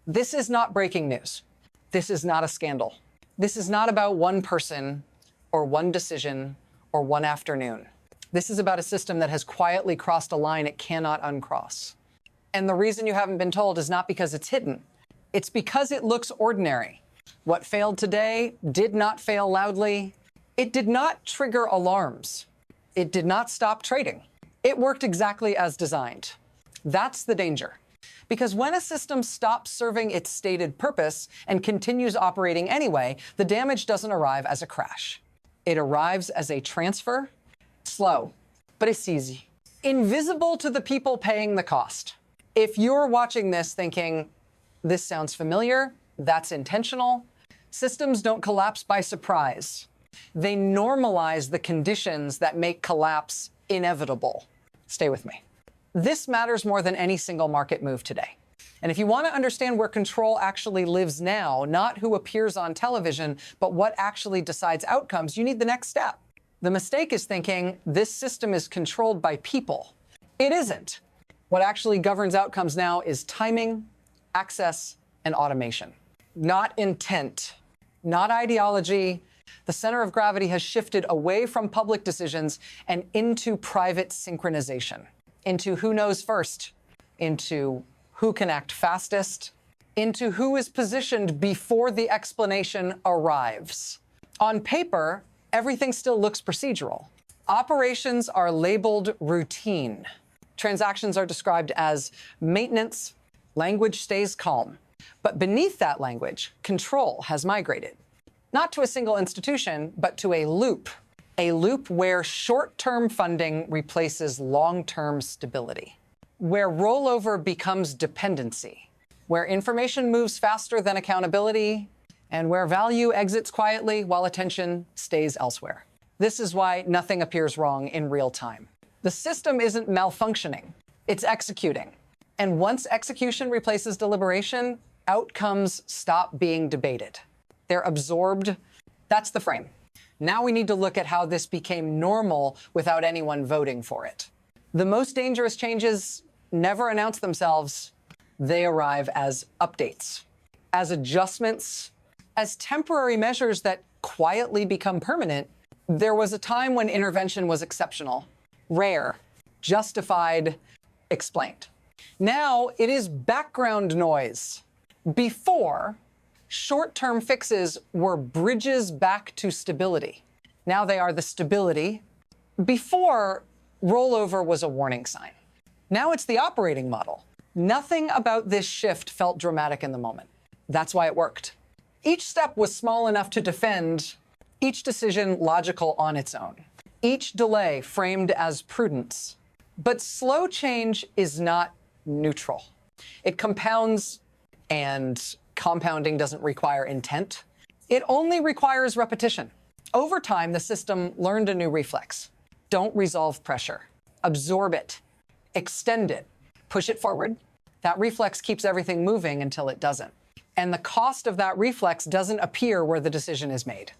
This is not breaking news. This is not a scandal. This is not about one person or one decision or one afternoon. This is about a system that has quietly crossed a line it cannot uncross. And the reason you haven't been told is not because it's hidden. It's because it looks ordinary. What failed today did not fail loudly. It did not trigger alarms. It did not stop trading. It worked exactly as designed. That's the danger. Because when a system stops serving its stated purpose and continues operating anyway, the damage doesn't arrive as a crash. It arrives as a transfer, slow, but it's easy. Invisible to the people paying the cost. If you're watching this thinking, this sounds familiar, that's intentional. Systems don't collapse by surprise. They normalize the conditions that make collapse inevitable. Stay with me. This matters more than any single market move today. And if you want to understand where control actually lives now, not who appears on television, but what actually decides outcomes, you need the next step. The mistake is thinking this system is controlled by people. It isn't. What actually governs outcomes now is timing, access, and automation. Not intent, not ideology. The center of gravity has shifted away from public decisions and into private synchronization, into who knows first, into who can act fastest, into who is positioned before the explanation arrives. On paper, everything still looks procedural. Operations are labeled routine. Transactions are described as maintenance. Language stays calm. But beneath that language, control has migrated. Not to a single institution, but to a loop where short-term funding replaces long-term stability, where rollover becomes dependency, where information moves faster than accountability, and where value exits quietly while attention stays elsewhere. This is why nothing appears wrong in real time. The system isn't malfunctioning, it's executing. And once execution replaces deliberation, outcomes stop being debated. They're absorbed. That's the frame. Now we need to look at how this became normal without anyone voting for it. The most dangerous changes never announce themselves. They arrive as updates, as adjustments, as temporary measures that quietly become permanent. There was a time when intervention was exceptional, rare, justified, explained. Now it is background noise. Before, short-term fixes were bridges back to stability. Now they are the stability. Before, rollover was a warning sign. Now it's the operating model. Nothing about this shift felt dramatic in the moment. That's why it worked. Each step was small enough to defend, each decision logical on its own, each delay framed as prudence. But slow change is not neutral. It compounds, and compounding doesn't require intent. It only requires repetition. Over time, the system learned a new reflex. Don't resolve pressure. Absorb it. Extend it. Push it forward. That reflex keeps everything moving until it doesn't. And the cost of that reflex doesn't appear where the decision is made.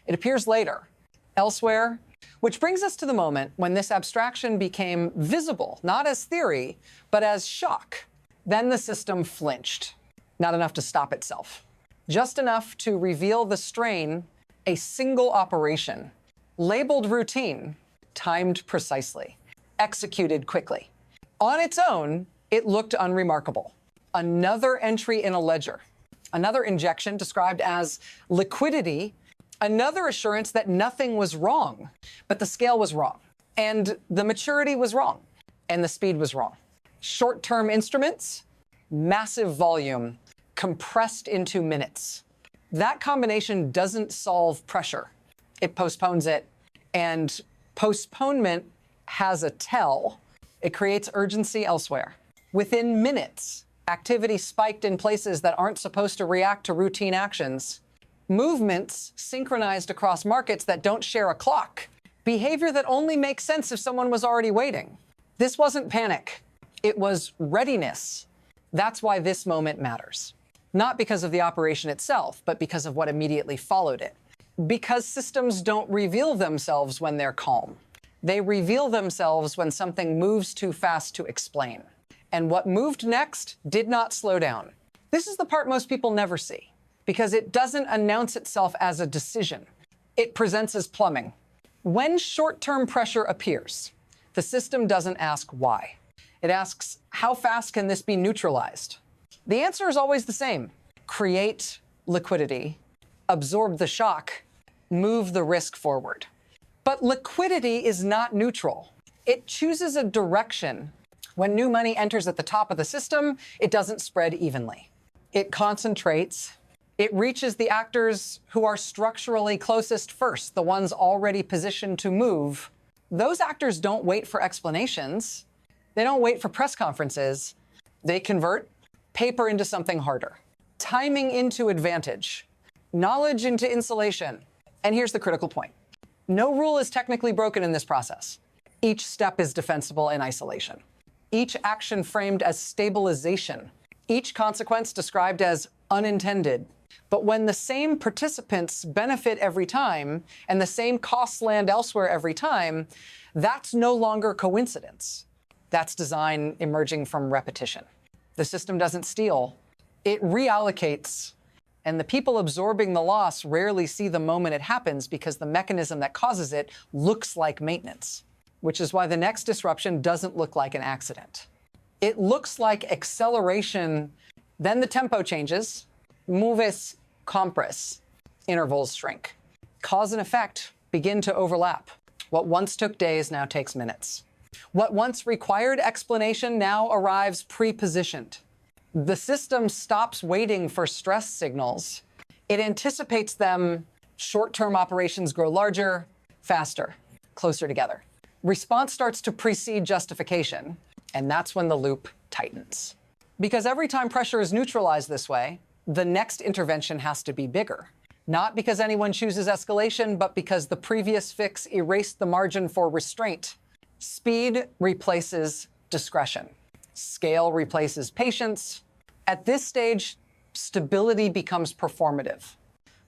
It appears later, elsewhere, which brings us to the moment when this abstraction became visible, not as theory, but as shock. Then the system flinched. Not enough to stop itself. Just enough to reveal the strain, a single operation, labeled routine, timed precisely, executed quickly. On its own, it looked unremarkable. Another entry in a ledger, another injection described as liquidity, another assurance that nothing was wrong, but the scale was wrong, and the maturity was wrong, and the speed was wrong. Short-term instruments, massive volume, compressed into minutes. That combination doesn't solve pressure. It postpones it, and postponement has a tell. It creates urgency elsewhere. Within minutes, activity spiked in places that aren't supposed to react to routine actions. Movements synchronized across markets that don't share a clock. Behavior that only makes sense if someone was already waiting. This wasn't panic. It was readiness. That's why this moment matters. Not because of the operation itself, but because of what immediately followed it. Because systems don't reveal themselves when they're calm. They reveal themselves when something moves too fast to explain. And what moved next did not slow down. This is the part most people never see, because it doesn't announce itself as a decision. It presents as plumbing. When short-term pressure appears, the system doesn't ask why. It asks, how fast can this be neutralized? The answer is always the same. Create liquidity, absorb the shock, move the risk forward. But liquidity is not neutral. It chooses a direction. When new money enters at the top of the system, it doesn't spread evenly. It concentrates. It reaches the actors who are structurally closest first, the ones already positioned to move. Those actors don't wait for explanations. They don't wait for press conferences. They convert paper into something harder, timing into advantage, knowledge into insulation. And here's the critical point. No rule is technically broken in this process. Each step is defensible in isolation. Each action framed as stabilization. Each consequence described as unintended. But when the same participants benefit every time and the same costs land elsewhere every time, that's no longer coincidence. That's design emerging from repetition. The system doesn't steal. It reallocates. And the people absorbing the loss rarely see the moment it happens because the mechanism that causes it looks like maintenance, which is why the next disruption doesn't look like an accident. It looks like acceleration, then the tempo changes, moves compress, intervals shrink. Cause and effect begin to overlap. What once took days now takes minutes. What once required explanation now arrives pre-positioned. The system stops waiting for stress signals. It anticipates them. Short-term operations grow larger, faster, closer together. Response starts to precede justification, and that's when the loop tightens. Because every time pressure is neutralized this way, the next intervention has to be bigger. Not because anyone chooses escalation, but because the previous fix erased the margin for restraint. Speed replaces discretion. Scale replaces patience. At this stage, stability becomes performative.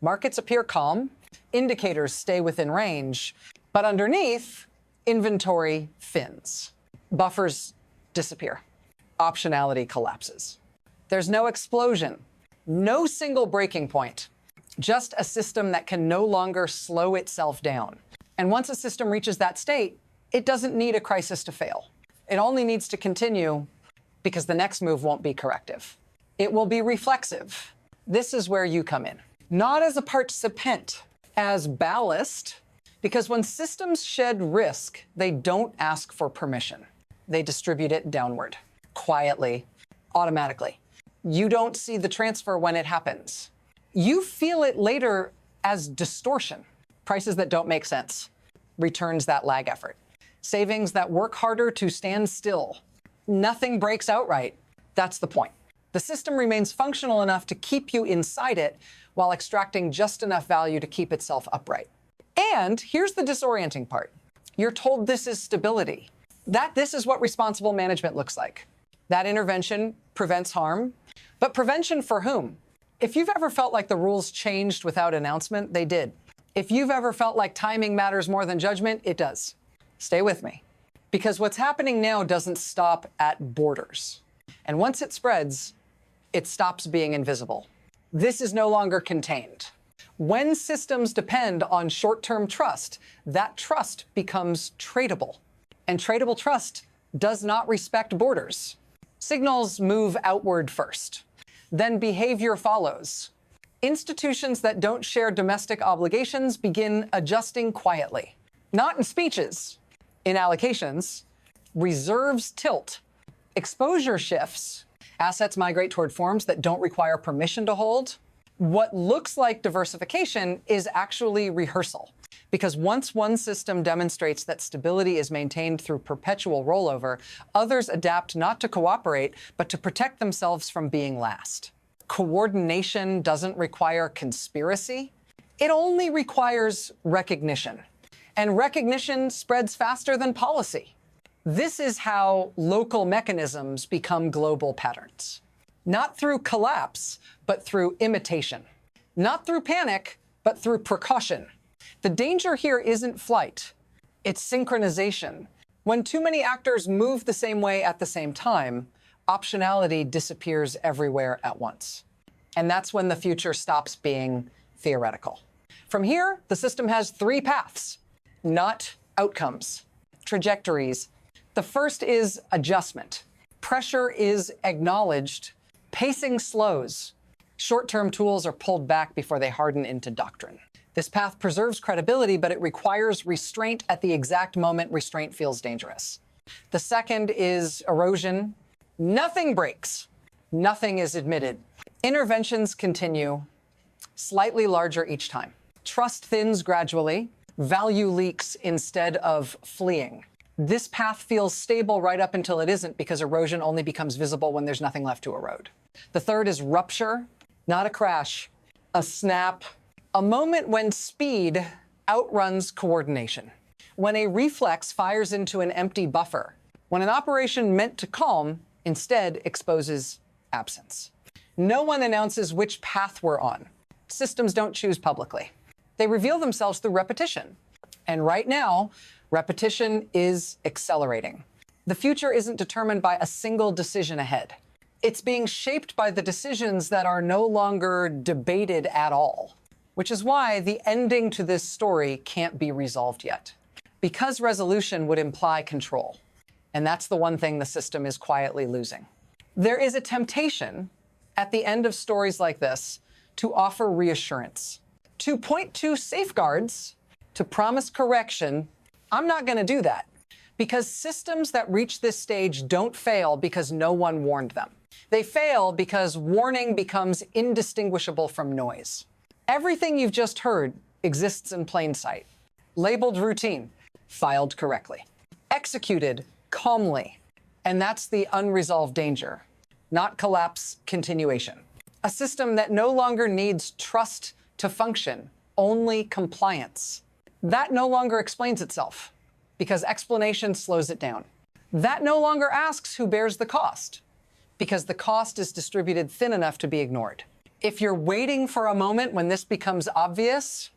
Markets appear calm, indicators stay within range, but underneath, inventory thins. Buffers disappear. Optionality collapses. There's no explosion, no single breaking point, just a system that can no longer slow itself down. And once a system reaches that state, it doesn't need a crisis to fail. It only needs to continue because the next move won't be corrective. It will be reflexive. This is where you come in. Not as a participant, as ballast, because when systems shed risk, they don't ask for permission. They distribute it downward, quietly, automatically. You don't see the transfer when it happens. You feel it later as distortion, prices that don't make sense, returns that lag effort, savings that work harder to stand still. Nothing breaks outright. That's the point. The system remains functional enough to keep you inside it while extracting just enough value to keep itself upright. And here's the disorienting part. You're told this is stability, that this is what responsible management looks like. That intervention prevents harm, but prevention for whom? If you've ever felt like the rules changed without announcement, they did. If you've ever felt like timing matters more than judgment, it does. Stay with me. Because what's happening now doesn't stop at borders. And once it spreads, it stops being invisible. This is no longer contained. When systems depend on short-term trust, that trust becomes tradable. And tradable trust does not respect borders. Signals move outward first. Then behavior follows. Institutions that don't share domestic obligations begin adjusting quietly. Not in speeches, in allocations. Reserves tilt. Exposure shifts. Assets migrate toward forms that don't require permission to hold. What looks like diversification is actually rehearsal. Because once one system demonstrates that stability is maintained through perpetual rollover, others adapt not to cooperate, but to protect themselves from being last. Coordination doesn't require conspiracy. It only requires recognition. And recognition spreads faster than policy. This is how local mechanisms become global patterns. Not through collapse, but through imitation. Not through panic, but through precaution. The danger here isn't flight, it's synchronization. When too many actors move the same way at the same time, optionality disappears everywhere at once. And that's when the future stops being theoretical. From here, the system has three paths, not outcomes, trajectories. The first is adjustment. Pressure is acknowledged. Pacing slows. Short-term tools are pulled back before they harden into doctrine. This path preserves credibility, but it requires restraint at the exact moment restraint feels dangerous. The second is erosion. Nothing breaks. Nothing is admitted. Interventions continue, slightly larger each time. Trust thins gradually. Value leaks instead of fleeing. This path feels stable right up until it isn't, because erosion only becomes visible when there's nothing left to erode. The third is rupture, not a crash, a snap, a moment when speed outruns coordination, when a reflex fires into an empty buffer, when an operation meant to calm instead exposes absence. No one announces which path we're on. Systems don't choose publicly. They reveal themselves through repetition. And right now, repetition is accelerating. The future isn't determined by a single decision ahead. It's being shaped by the decisions that are no longer debated at all, which is why the ending to this story can't be resolved yet. Because resolution would imply control. And that's the one thing the system is quietly losing. There is a temptation at the end of stories like this to offer reassurance, to point to safeguards, to promise correction. I'm not going to do that, because systems that reach this stage don't fail because no one warned them. They fail because warning becomes indistinguishable from noise. Everything you've just heard exists in plain sight. Labeled routine, filed correctly, executed calmly. And that's the unresolved danger, not collapse, continuation. A system that no longer needs trust to function, only compliance. That no longer explains itself, because explanation slows it down. That no longer asks who bears the cost, because the cost is distributed thin enough to be ignored. If you're waiting for a moment when this becomes obvious,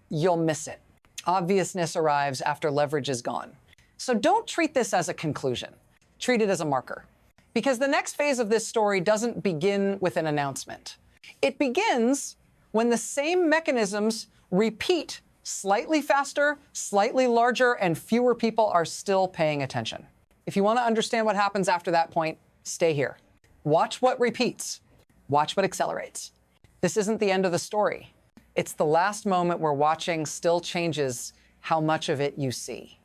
you'll miss it. Obviousness arrives after leverage is gone. So don't treat this as a conclusion. Treat it as a marker. Because the next phase of this story doesn't begin with an announcement. It begins when the same mechanisms repeat slightly faster, slightly larger, and fewer people are still paying attention. If you want to understand what happens after that point, stay here. Watch what repeats. Watch what accelerates. This isn't the end of the story. It's the last moment where watching still changes how much of it you see.